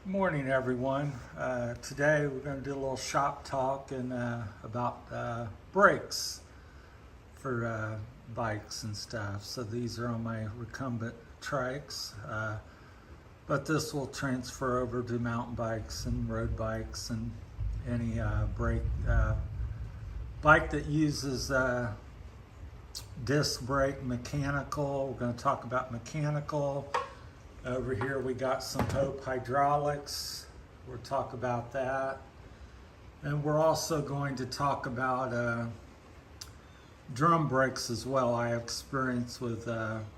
Good morning, everyone. Today we're going to do a little shop talk and about brakes for bikes and stuff. So these are on my recumbent trikes, but this will transfer over to mountain bikes and road bikes and any bike that uses disc brake mechanical. We're going to talk about mechanical. Over here we got some Hope hydraulics. We'll talk about that. And we're also going to talk about drum brakes as well. I have experience with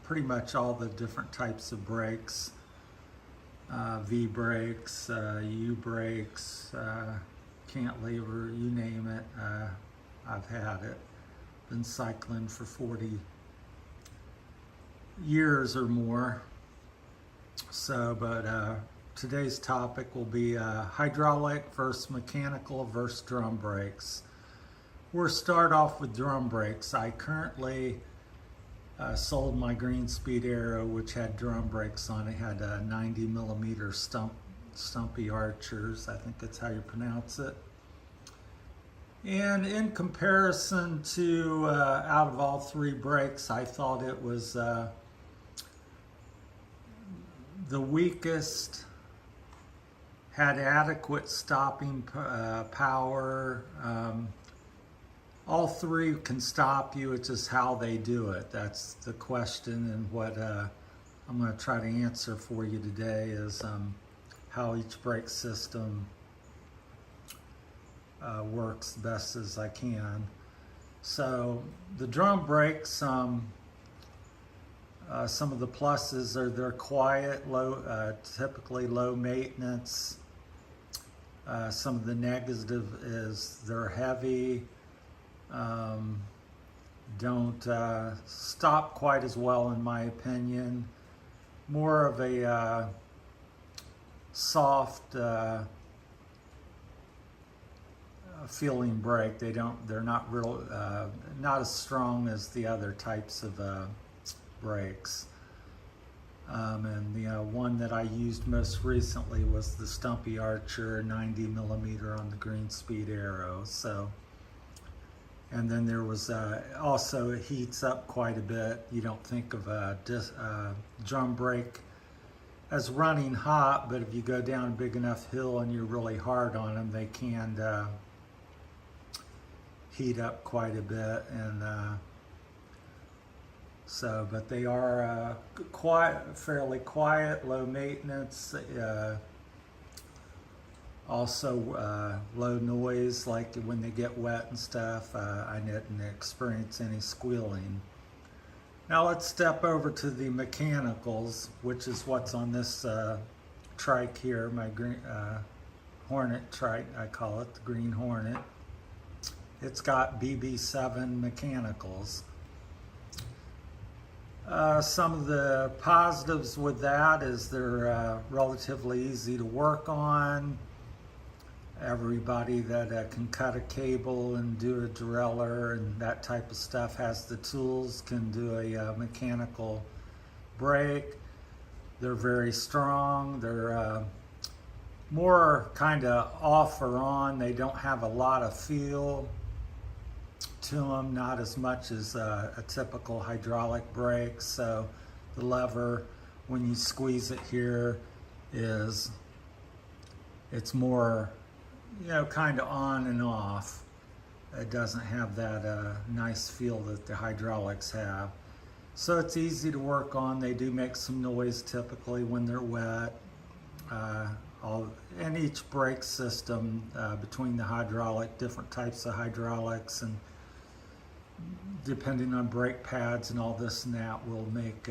pretty much all the different types of brakes. V brakes, U brakes, cantilever, you name it. I've had it. Been cycling for 40 years or more. So, but today's topic will be hydraulic versus mechanical versus drum brakes. We'll start off with drum brakes. I currently sold my Green Speed Arrow, which had drum brakes on it. Had 90 millimeter stumpy archers. I think that's how you pronounce it. And in comparison to out of all three brakes, I thought it was the weakest, had adequate stopping power. All three can stop you, it's just how they do it. That's the question, and what I'm going to try to answer for you today is how each brake system works best as I can. So the drum brakes, some of the pluses are they're quiet, low, typically low maintenance. Some of the negative is they're heavy, don't stop quite as well in my opinion. More of a soft feeling brake. They're not real, not as strong as the other types of brakes. And the one that I used most recently was the Stumpy Archer 90 millimeter on the Green Speed Arrow. So, and then there was also, it heats up quite a bit. You don't think of a drum brake as running hot, but if you go down a big enough hill and you're really hard on them, they can heat up quite a bit. And so, but they are quiet, fairly quiet, low maintenance, also low noise, like when they get wet and stuff. I didn't experience any squealing. Now let's step over to the mechanicals, which is what's on this trike here, my green Hornet trike, I call it, the Green Hornet. It's got BB7 mechanicals. Some of the positives with that is they're relatively easy to work on. Everybody that can cut a cable and do a derailleur and that type of stuff has the tools, can do a mechanical brake. They're very strong. They're more kind of off or on. They don't have a lot of feel to them, not as much as a typical hydraulic brake. So the lever, when you squeeze it here, it's more, kind of on and off. It doesn't have that nice feel that the hydraulics have. So it's easy to work on. They do make some noise typically when they're wet. And each brake system between the hydraulic, different types of hydraulics, and depending on brake pads and all this and that, will make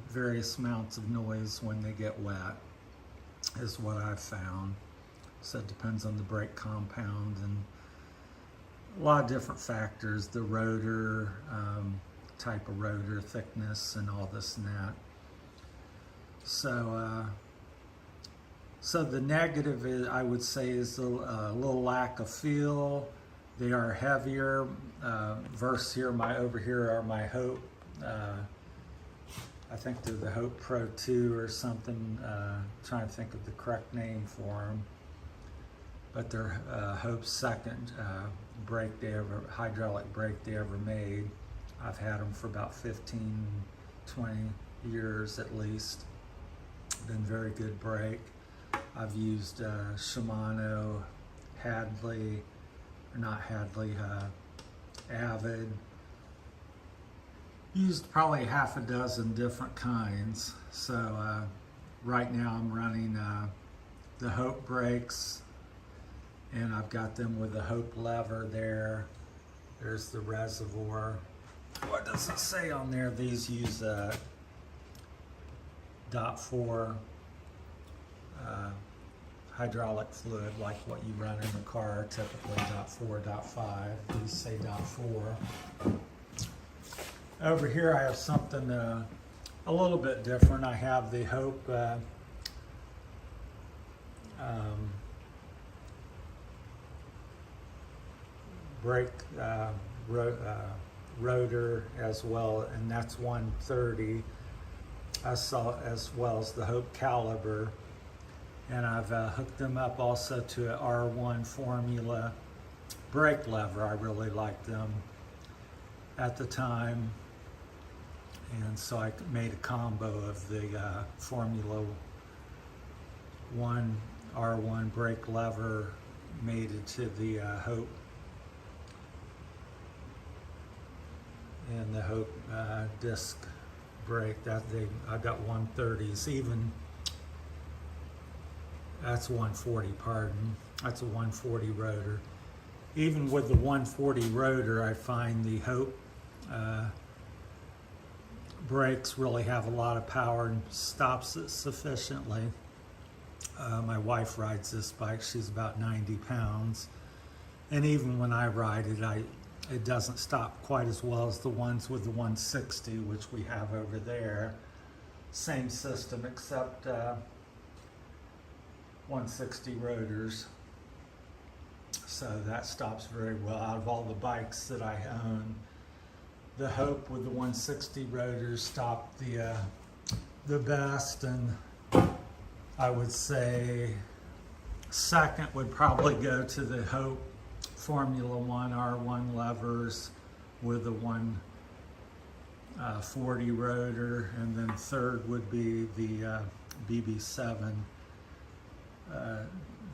various amounts of noise when they get wet, is what I've found. So it depends on the brake compound and a lot of different factors, the rotor, type of rotor, thickness, and all this and that. So, so the negative is, I would say, is a little lack of feel. They are heavier. Versus here, over here are my Hope I think they're the Hope Pro 2 or something, trying to think of the correct name for them. But they're Hope's second hydraulic brake they ever made. I've had them for about 15, 20 years at least. Been very good brake. I've used Shimano, Hadley, or not Hadley, Avid. Used probably half a dozen different kinds. So right now I'm running the Hope brakes, and I've got them with the Hope lever there. There's the reservoir. What does it say on there? These use .4 hydraulic fluid, like what you run in the car, typically .4, .5. These say .4. Over here I have something a little bit different. I have the Hope brake rotor as well, and that's 130. As well as the Hope caliber, and I've hooked them up also to an R1 formula brake lever. I really liked them at the time, and so I made a combo of the Formula 1 R1 brake lever mated to the Hope and the Hope disc brake. I got 130s. Even that's 140. Pardon. That's a 140 rotor. Even with the 140 rotor, I find the Hope brakes really have a lot of power and stops it sufficiently. My wife rides this bike. She's about 90 pounds, and even when I ride it, it doesn't stop quite as well as the ones with the 160, which we have over there. Same system, except 160 rotors. So that stops very well. Out of all the bikes that I own, the Hope with the 160 rotors stop the best, and I would say second would probably go to the Hope Formula 1 R1 levers with a 140 rotor, and then third would be the BB7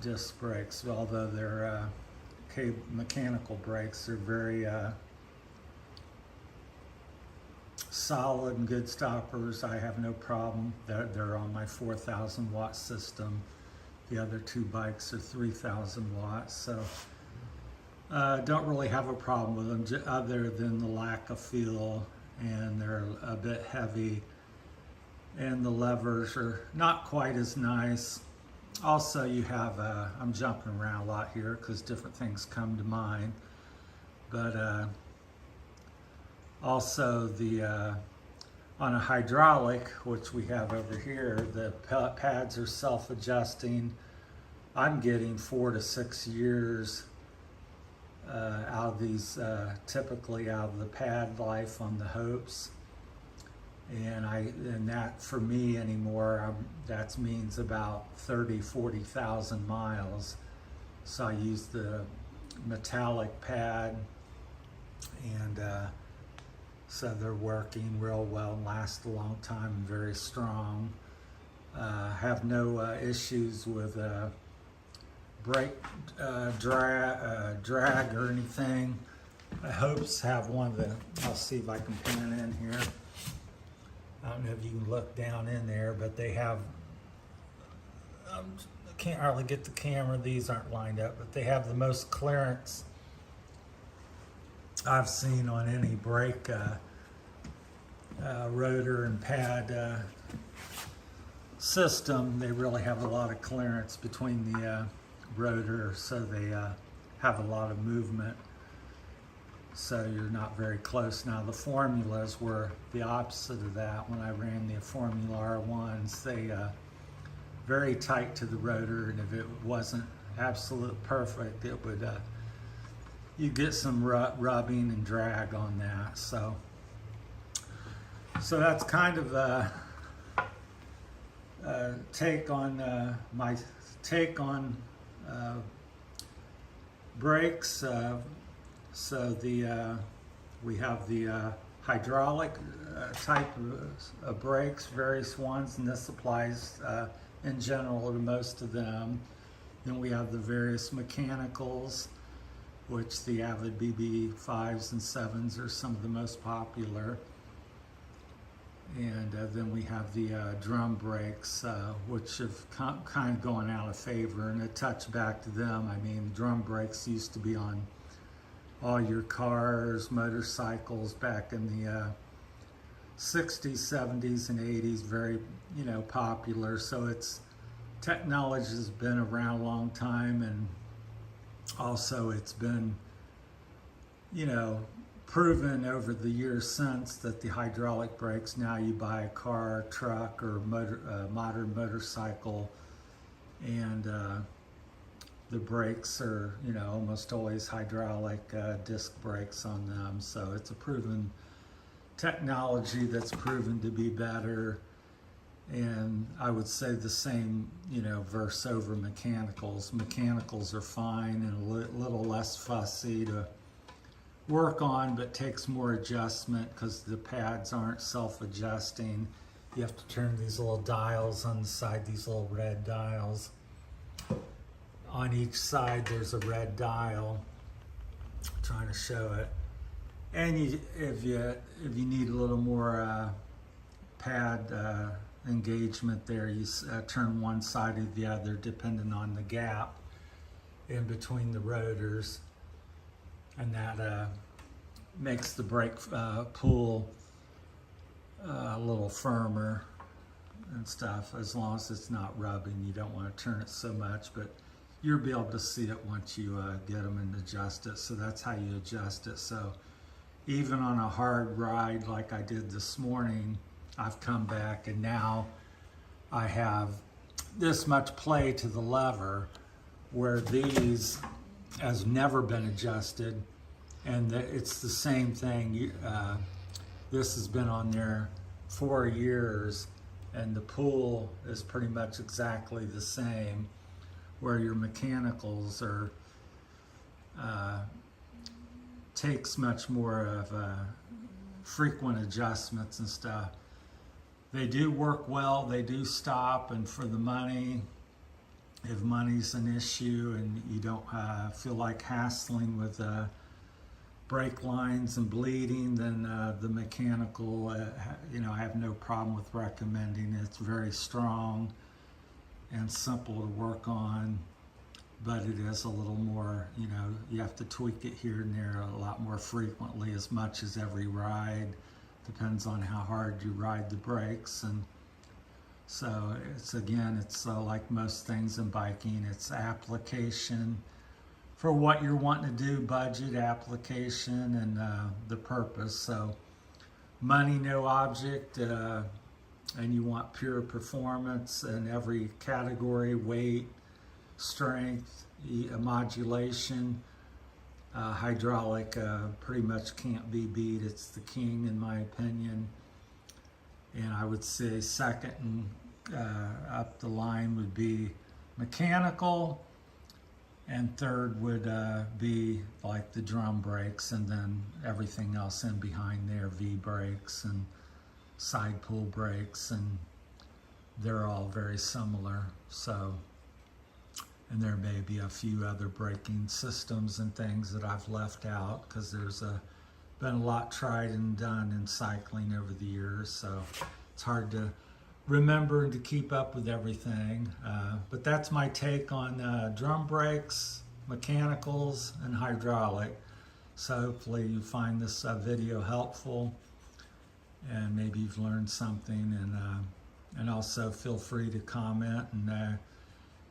disc brakes. Although they're mechanical brakes, they're very solid and good stoppers. I have no problem. They're on my 4,000 watt system. The other two bikes are 3,000 watts, so don't really have a problem with them, other than the lack of feel, and they're a bit heavy, and the levers are not quite as nice. Also, you have, I'm jumping around a lot here because different things come to mind, but also on a hydraulic, which we have over here, the pads are self-adjusting. I'm getting 4 to 6 years out of these, typically out of the pad life on the Hopes, and that for me anymore, that means about 40,000 miles. So I use the metallic pad, and so they're working real well and last a long time and very strong. Have no issues with brake drag or anything. I Hopes have one of the, I'll see if I can pin it in here. I don't know if you can look down in there, but they have, I can't hardly get the camera, these aren't lined up, but they have the most clearance I've seen on any brake rotor and pad system. They really have a lot of clearance between the rotor, so they have a lot of movement, so you're not very close. Now the formulas were the opposite of that. When I ran the Formula R1s, they very tight to the rotor, and if it wasn't absolute perfect, it would you get some rubbing and drag on that. So So that's kind of a take on my take on brakes. So we have the hydraulic type of brakes, various ones, and this applies in general to most of them. Then we have the various mechanicals, which the Avid BB5s and 7s are some of the most popular. And then we have the drum brakes, which have kind of gone out of favor, and a touch back to them. I mean, drum brakes used to be on all your cars, motorcycles back in the 60s, 70s, and 80s, very, popular. So technology has been around a long time, and also it's been, proven over the years since that the hydraulic brakes, now you buy a car, truck, or modern motorcycle, and the brakes are, almost always hydraulic disc brakes on them. So it's a proven technology that's proven to be better. And I would say the same, verse over mechanicals. Mechanicals are fine and a little less fussy to work on, but takes more adjustment because the pads aren't self-adjusting. You have to turn these little dials on the side, these little red dials. On each side there's a red dial. I'm trying to show it. And if you need a little more pad engagement there, you turn one side or the other depending on the gap in between the rotors, and that makes the brake pull a little firmer and stuff, as long as it's not rubbing. You don't want to turn it so much, but you'll be able to see it once you get them and adjust it. So that's how you adjust it. So even on a hard ride like I did this morning, I've come back and now I have this much play to the lever, where these has never been adjusted, and it's the same thing. This has been on there 4 years, and the pull is pretty much exactly the same, where your mechanicals are takes much more of frequent adjustments and stuff. They do work well, they do stop, and for the money, if money's an issue and you don't feel like hassling with brake lines and bleeding, then the mechanical, I have no problem with recommending it. It's very strong and simple to work on, but it is a little more, you have to tweak it here and there a lot more frequently, as much as every ride. Depends on how hard you ride the brakes. And so it's like most things in biking, it's application for what you're wanting to do, budget, application, and the purpose. So money, no object, and you want pure performance in every category: weight, strength, modulation. Hydraulic pretty much can't be beat. It's the king in my opinion. And I would say second and up the line would be mechanical, and third would be like the drum brakes, and then everything else in behind there, V brakes and side pull brakes, and they're all very similar. So, and there may be a few other braking systems and things that I've left out, because there's been a lot tried and done in cycling over the years, so it's hard to remember and to keep up with everything. But that's my take on drum brakes, mechanicals, and hydraulic. So hopefully you find this video helpful, and maybe you've learned something, and also feel free to comment and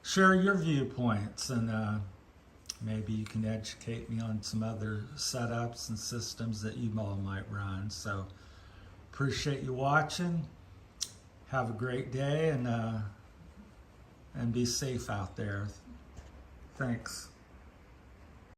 share your viewpoints, and maybe you can educate me on some other setups and systems that you all might run. So appreciate you watching. Have a great day, and be safe out there. Thanks.